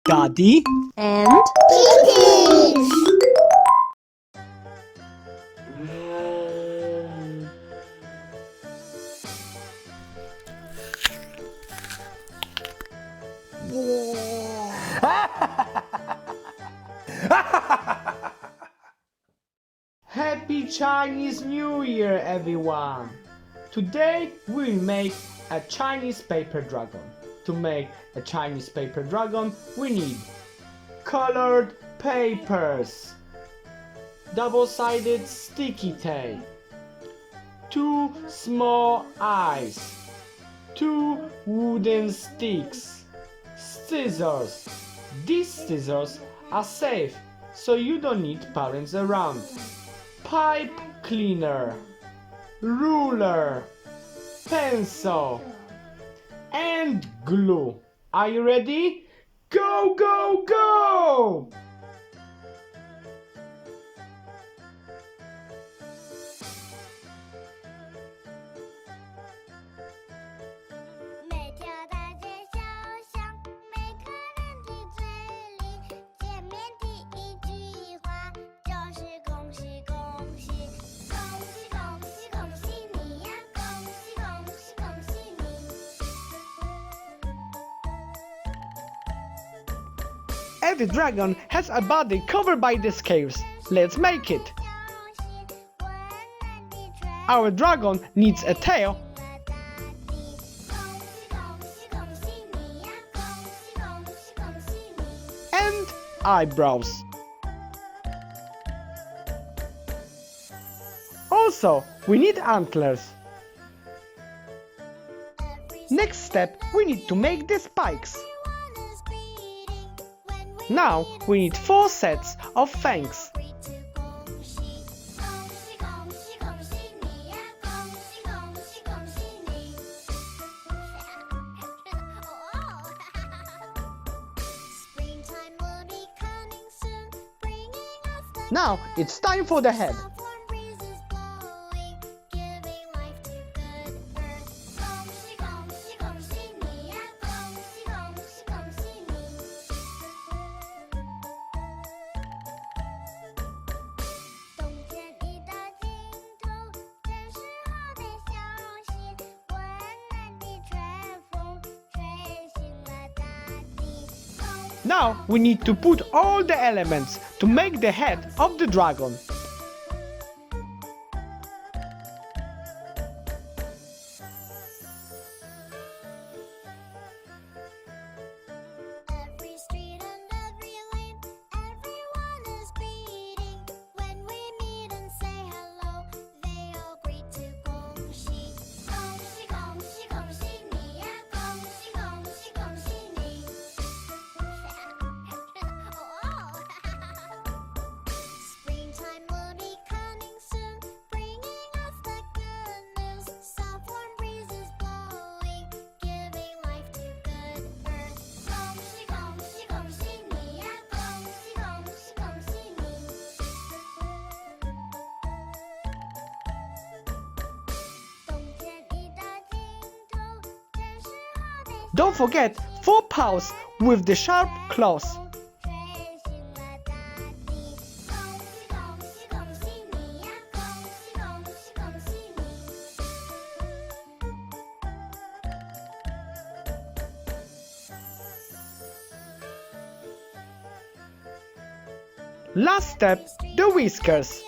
Daddy, and Kittens! Happy Chinese New Year, everyone! Today we'll make a Chinese paper dragon. To make a Chinese paper dragon, we need colored papers, double-sided sticky tape, 2 small eyes, 2 wooden sticks, scissors. These scissors are safe, so you don't need parents around. Pipe cleaner, ruler, pencil, and glue. Are you ready? Go, go, go! Every dragon has a body covered by the scales. Let's make it. Our dragon needs a tail, and eyebrows. Also, we need antlers. Next step, we need to make the spikes. Now we need 4 sets of fangs. Now it's time for the head. Now we need to put all the elements to make the head of the dragon. Don't forget 4 paws with the sharp claws. Last step, the whiskers.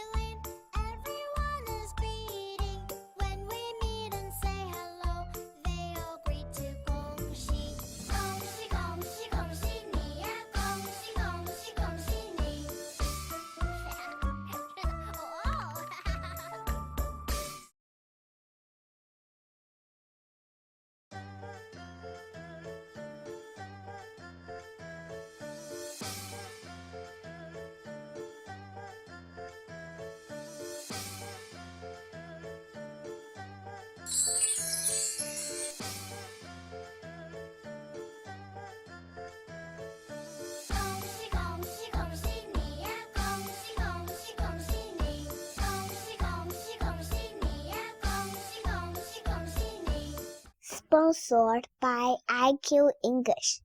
Sponsored by IQ English.